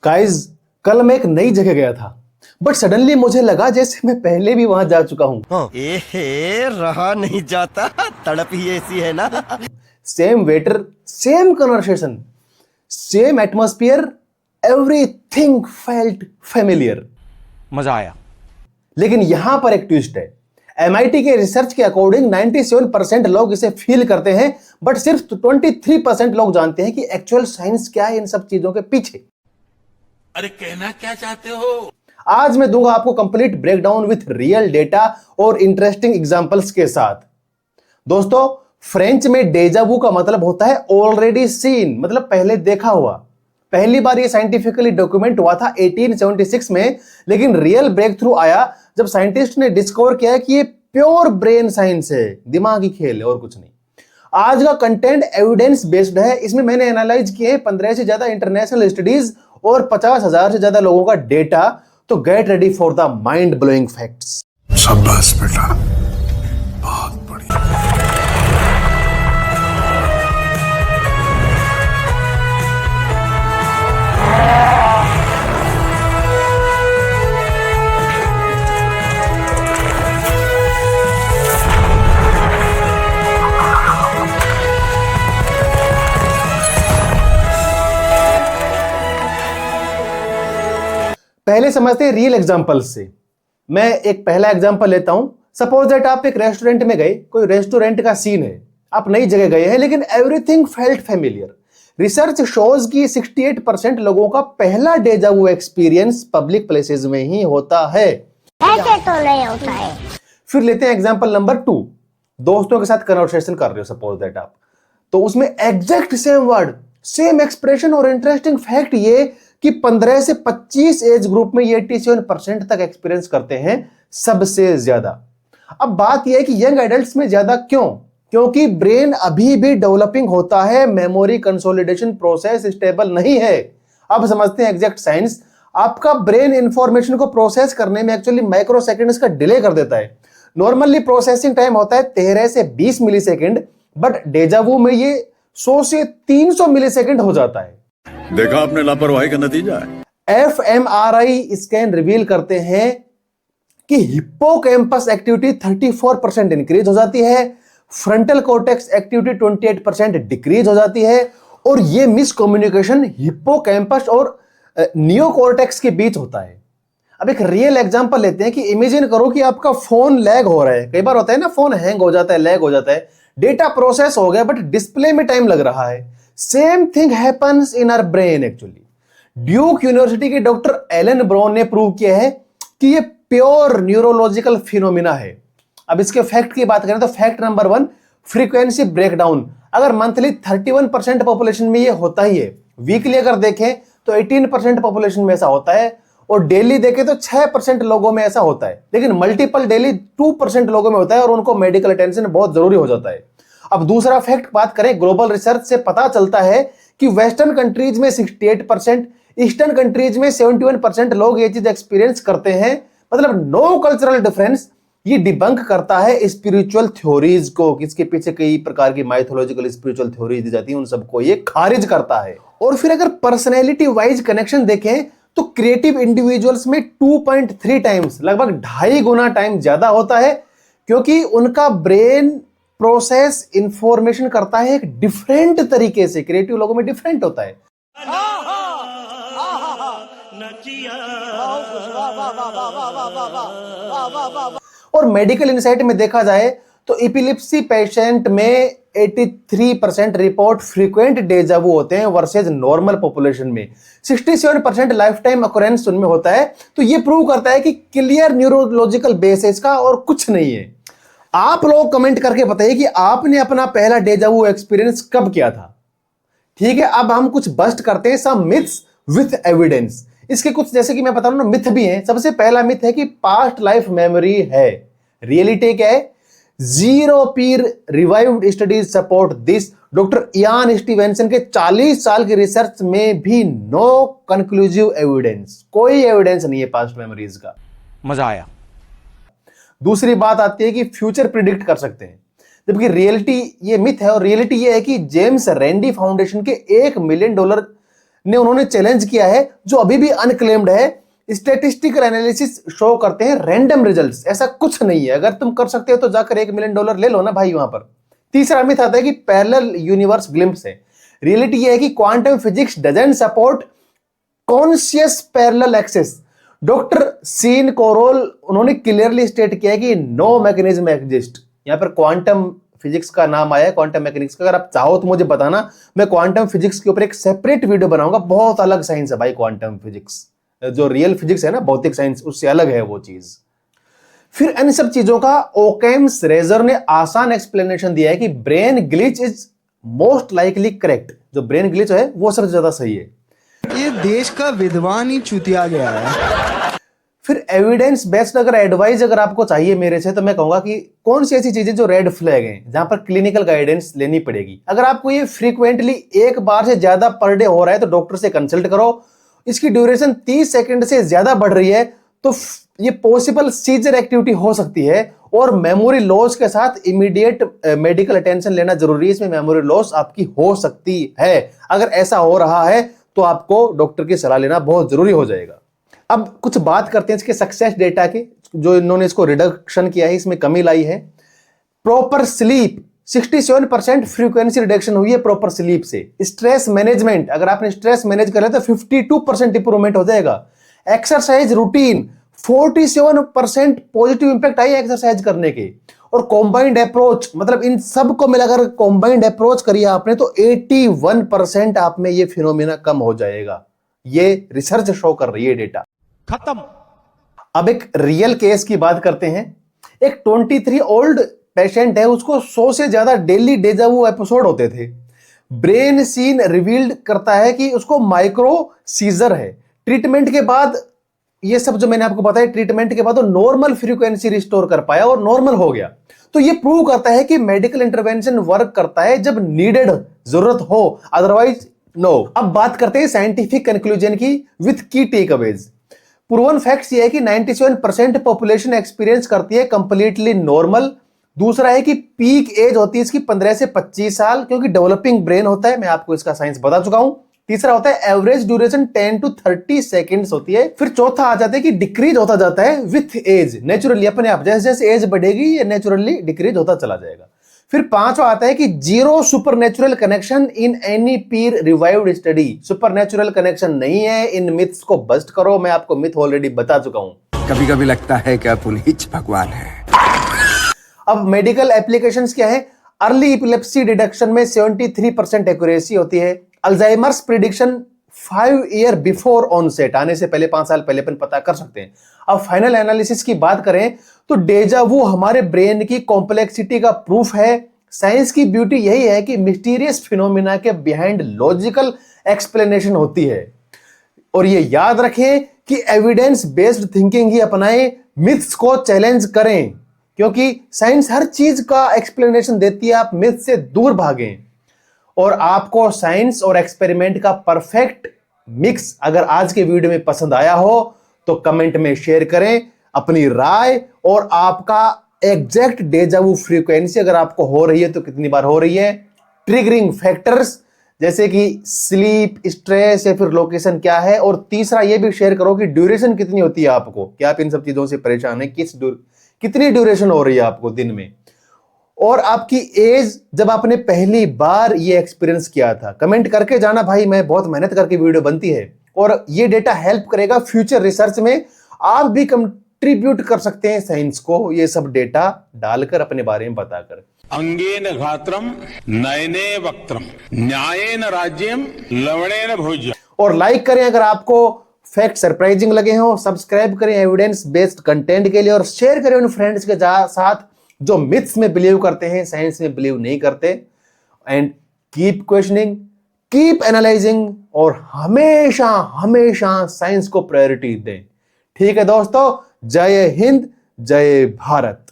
Guys, कल मैं एक नई जगह गया था, बट सडनली मुझे लगा जैसे मैं पहले भी वहां जा चुका हूं। रहा नहीं जाता, तड़प ही ऐसी है ना। Same waiter, same conversation, same atmosphere, everything felt familiar. मजा आया। लेकिन यहां पर एक ट्विस्ट है। MIT के रिसर्च के अकॉर्डिंग 97% लोग इसे फील करते हैं, बट सिर्फ 23% लोग जानते हैं कि एक्चुअल साइंस क्या है इन सब चीजों के पीछे। अरे कहना क्या चाहते हो? आज मैं दूंगा आपको complete breakdown with real data और इंटरेस्टिंग एग्जांपल्स के साथ। दोस्तों, फ्रेंच में डेजावू का मतलब होता है ऑलरेडी सीन, मतलब पहले देखा हुआ। पहली बार ये साइंटिफिकली डॉक्यूमेंट हुआ था 1876 में, लेकिन रियल ब्रेक थ्रू आया जब साइंटिस्ट ने डिस्कवर किया कि ये प्योर ब्रेन साइंस है, दिमागी खेल है और कुछ नहीं। आज का कंटेंट एविडेंस बेस्ड है। इसमें मैंने एनालाइज किए हैं 15 से ज्यादा इंटरनेशनल स्टडीज और 50,000 से ज्यादा लोगों का डेटा। तो get ready for the mind blowing facts. शाबाश बेटा, बहुत बढ़िया। पहले समझते हैं रियल एग्जांपल से। मैं एक पहला एग्जांपल लेता हूं। सपोज दैट आप एक रेस्टोरेंट में गए, कोई रेस्टोरेंट का सीन है, आप नई जगह गए हैं, लेकिन everything felt familiar. Research shows की 68% लोगों का पहला डेजावू एक्सपीरियंस पब्लिक प्लेसेस में ही होता है। ऐसे तो नहीं होता है। फिर लेते हैं एग्जांपल नंबर 2। दोस्तों के साथ कन्वर्सेशन कर रहे हो सपोज दैट आप, तो उसमें exact same word, same expression और इंटरेस्टिंग फैक्ट ये कि 15 से 25 एज ग्रुप में ये 87% तक एक्सपीरियंस करते हैं, सबसे ज्यादा। अब बात यह है कि यंग एडल्ट्स में ज्यादा क्यों? क्योंकि ब्रेन अभी भी डेवलपिंग होता है, मेमोरी कंसोलिडेशन प्रोसेस स्टेबल नहीं है। अब समझते हैं एग्जैक्ट साइंस। आपका ब्रेन इंफॉर्मेशन को प्रोसेस करने में एक्चुअली माइक्रो सेकेंड्स का डिले कर देता है। नॉर्मली प्रोसेसिंग टाइम होता है 13 से 20 मिलीसेकंड, बट डेजावू में ये 100 से 300 मिलीसेकंड हो जाता है। देखा आपने लापरवाही का नतीजा है। fMRI स्कैन रिवील करते हैं कि हिप्पोकैम्पस एक्टिविटी 34% इंक्रीज हो जाती है, फ्रंटल कॉर्टेक्स एक्टिविटी 28% डिक्रीज हो जाती है, और ये मिस कम्युनिकेशन हिप्पोकैम्पस और नियोकॉर्टेक्स के बीच होता है। अब एक रियल एग्जांपल लेते हैं कि इमेजिन करो कि आपका फोन लैग हो रहा है। कई बार होता है ना, फोन हैंग हो जाता है, लैग हो जाता है, डेटा प्रोसेस हो गया बट डिस्प्ले में टाइम लग रहा है। Same thing happens in our brain actually. Duke university के डॉक्टर एलन ब्राउन ने प्रूव किया है कि ये प्योर न्यूरोलॉजिकल फिनोमिना है। अब इसके फैक्ट की बात करें तो फैक्ट नंबर 1, फ्रीक्वेंसी ब्रेकडाउन। अगर मंथली 31% पॉपुलेशन में ये होता ही है, वीकली अगर देखें तो 18% पॉपुलेशन में ऐसा होता है, और डेली देखें तो 6% लोगों में ऐसा होता है, लेकिन मल्टीपल डेली 2% लोगों में होता है और उनको मेडिकल अटेंशन बहुत जरूरी हो जाता है। अब दूसरा फैक्ट बात करें, ग्लोबल रिसर्च से पता चलता है कि वेस्टर्न कंट्रीज में 68%, ईस्टर्न कंट्रीज में 71% लोग ये चीज एक्सपीरियंस करते हैं। मतलब नो कल्चरल डिफरेंस। ये डिबंक करता है स्पिरिचुअल थ्योरीज को, इसके पीछे कई प्रकार की माइथोलॉजिकल स्पिरिचुअल थ्योरीज दी जाती हैं, उन सबको ये खारिज करता है। और फिर अगर पर्सनैलिटी वाइज कनेक्शन देखें तो क्रिएटिव इंडिविजुअल्स में 2.3 टाइम्स, लगभग 2.5 गुना टाइम ज्यादा होता है, क्योंकि उनका ब्रेन प्रोसेस इंफॉर्मेशन करता है एक डिफरेंट तरीके से। क्रिएटिव लोगों में डिफरेंट होता है। और मेडिकल इनसाइट में देखा जाए तो एपिलेप्सी पेशेंट में 83% रिपोर्ट फ्रीक्वेंट डेजावू होते हैं वर्सेज नॉर्मल पॉपुलेशन में 67% लाइफ टाइम ऑकरेंस उनमें होता है। तो ये प्रूव करता है कि क्लियर न्यूरोलॉजिकल बेस है इसका और कुछ नहीं है। आप लोग कमेंट करके बताइए कि आपने अपना पहला डेजावू एक्सपीरियंस कब किया था। ठीक है, अब हम कुछ बस्ट करते हैं सम मिथ्स विथ एविडेंस। इसके कुछ जैसे कि मैं बता रहा हूं मिथ भी हैं। सबसे पहला मिथ है कि पास्ट लाइफ मेमोरी है। रियलिटी क्या है? Zero Pir revived studies support this. Doctor Ian Stevenson के 40 साल की रिसर्च में भी नो कंक्लूसिव एविडेंस, कोई एविडेंस नहीं है पास्ट मेमोरीज का। मजा आया। दूसरी बात आती है कि फ्यूचर प्रिडिक्ट कर सकते हैं, जबकि रियलिटी ये मिथ है। और रियलिटी ये है कि जेम्स रैंडी फाउंडेशन के $1 मिलियन ने उन्होंने चैलेंज किया है, जो अभी भी अनक्लेम्ड है। स्टैटिस्टिकल एनालिसिस शो करते हैं रैंडम रिजल्ट्स, ऐसा कुछ नहीं है। अगर तुम कर सकते हो तो जाकर $1 मिलियन ले लो ना भाई वहां पर। तीसरा मिथ आता है कि पैरेलल यूनिवर्स ग्लिम्प्स है। रियलिटी यह है कि quantum physics doesn't support conscious parallel access. Doctor Sean Carroll उन्होंने क्लियरली स्टेट किया है कि नो मैकेनिज्म एग्जिस्ट। यहां पर क्वांटम फिजिक्स का नाम आया है, क्वांटम मैकेनिक्स का। अगर आप चाहो तो मुझे बताना, मैं क्वांटम फिजिक्स के ऊपर एक सेपरेट वीडियो बनाऊंगा। बहुत अलग साइंस है भाई क्वांटम फिजिक्स, जो रियल फिजिक्स है ना, भौतिक साइंस, उससे अलग है वो चीज। फिर इन सब चीजों का ओकेम्स रेजर ने आसान एक्सप्लेनेशन दिया है कि brain glitch is most likely correct. जो ब्रेन ग्लिच है वो सबसे ज्यादा सही है। ये देश का विद्वान ही चूतिया गया है। फिर एविडेंस बेस्ड अगर एडवाइस अगर आपको चाहिए मेरे से, तो मैं कहूंगा कि कौन सी ऐसी चीजें जो रेड फ्लैग हैं, जहां पर क्लिनिकल गाइडेंस लेनी पड़ेगी। अगर आपको ये फ्रीक्वेंटली एक बार से ज्यादा पर डे हो रहा है तो डॉक्टर से कंसल्ट करो। इसकी ड्यूरेशन 30 सेकंड से ज्यादा बढ़ रही है तो ये पॉसिबल सीजर एक्टिविटी हो सकती है, और मेमोरी लॉस के साथ इमीडिएट मेडिकल अटेंशन लेना जरूरी है। इसमें मेमोरी लॉस आपकी हो सकती है। अगर ऐसा हो रहा है तो आपको डॉक्टर की सलाह लेना बहुत जरूरी हो जाएगा। अब कुछ बात करते हैं इसके सक्सेस डेटा के, जो इन्होंने इसको रिडक्शन किया है, इसमें कमी लाई है। प्रॉपर स्लीप 67% फ्रीक्वेंसी रिडक्शन हुई है प्रॉपर स्लीप से। स्ट्रेस मैनेजमेंट, अगर आपने स्ट्रेस मैनेज कर लिया तो 52% इंप्रूवमेंट हो जाएगा। एक्सरसाइज रूटीन 47% पॉजिटिव इंपैक्ट आई एक्सरसाइज करने के। और कॉम्बाइंड अप्रोच, मतलब इन सब को मिलाकर कॉम्बाइंड अप्रोच करिए आपने तो 81% आप में ये फिनोमिना कम हो जाएगा। ये रिसर्च शो कर रही है डेटा। खत्म। अब एक रियल केस की बात करते हैं। एक 23 ओल्ड पेशेंट है, उसको 100 से ज्यादा डेली डेजावू एपिसोड होते थे। ब्रेन सीन रिवील्ड करता है कि उसको माइक्रो सीजर है। ट्रीटमेंट के बाद ये सब जो मैंने आपको बताया, ट्रीटमेंट के बाद वो नॉर्मल फ्रीक्वेंसी रिस्टोर कर पाया और नॉर्मल हो गया। तो ये प्रूव करता है कि मेडिकल इंटरवेंशन वर्क करता है जब नीडेड, जरूरत हो, अदरवाइज नो। अब बात करते हैं साइंटिफिक कंक्लूजन की विथ की टेकअवेज। प्रूवन फैक्ट्स ये है कि 97% पॉपुलेशन एक्सपीरियंस करती है कंप्लीटली नॉर्मल। दूसरा है कि पीक एज होती है इसकी 15 से 25 साल, क्योंकि डेवलपिंग ब्रेन होता है, मैं आपको इसका साइंस बता चुका हूं। तीसरा होता है एवरेज ड्यूरेशन 10 to 30 सेकेंड्स होती है। फिर चौथा आ जाता है कि डिक्रीज होता जाता है विथ एज, नेचुरली अपने आप, जैसे जैसे एज बढ़ेगी ये नेचुरली डिक्रीज होता चला जाएगा। फिर पांचवा आता है कि zero supernatural connection in any Pir revived study. Supernatural connection नहीं है। इन मिथ्स को बस्ट करो, मैं आपको मिथ ऑलरेडी बता चुका हूं। कभी कभी लगता है कि आप उन्हीं भगवान है। अब मेडिकल एप्लीकेशंस क्या है? अर्ली एपिलेप्सी डिटेक्शन में 73% एक्यूरेसी होती है। Alzheimer's prediction 5 year before onset, आने से पहले 5 साल पहले अपन पता कर सकते हैं। अब फाइनल एनालिसिस की बात करें तो डेजा वू हमारे ब्रेन की कॉम्प्लेक्सिटी का प्रूफ है। साइंस की ब्यूटी यही है कि मिस्टीरियस फिनोमिना के बिहाइंड लॉजिकल एक्सप्लेनेशन होती है। और ये याद रखें कि एविडेंस बेस्ड थिंकिंग ही अपनाएं, मिथ्स को चैलेंज करें, क्योंकि साइंस हर चीज का एक्सप्लेनेशन देती है। आप मिथ से दूर भागें। और आपको साइंस और एक्सपेरिमेंट का परफेक्ट मिक्स अगर आज के वीडियो में पसंद आया हो तो कमेंट में शेयर करें अपनी राय, और आपका एग्जैक्ट डेजावू फ्रीक्वेंसी अगर आपको हो रही है तो कितनी बार हो रही है। ट्रिगरिंग फैक्टर्स जैसे कि स्लीप, स्ट्रेस या फिर लोकेशन क्या है। और तीसरा ये भी शेयर करो कि ड्यूरेशन कितनी होती है आपको, क्या आप इन सब चीजों से परेशान है, कितनी ड्यूरेशन हो रही है आपको दिन में, और आपकी एज जब आपने पहली बार ये एक्सपीरियंस किया था। कमेंट करके जाना भाई, मैं बहुत मेहनत करके वीडियो बनती है और ये डेटा हेल्प करेगा फ्यूचर रिसर्च में। आप भी कंट्रीब्यूट कर सकते हैं साइंस को, ये सब डेटा डालकर अपने बारे में बताकर। अंगेन घात्रम नयने वक्त्रम न्यायेन राज्यम लवणेन भोज्यम। और लाइक करें अगर आपको फैक्ट सरप्राइजिंग लगे हो, सब्सक्राइब करें एविडेंस बेस्ड कंटेंट के लिए, और शेयर करें उन फ्रेंड्स के साथ जो मिथ्स में बिलीव करते हैं, साइंस में बिलीव नहीं करते। And keep questioning, keep analysing, और हमेशा हमेशा साइंस को प्रायोरिटी दें। ठीक है दोस्तों, जय हिंद, जय भारत।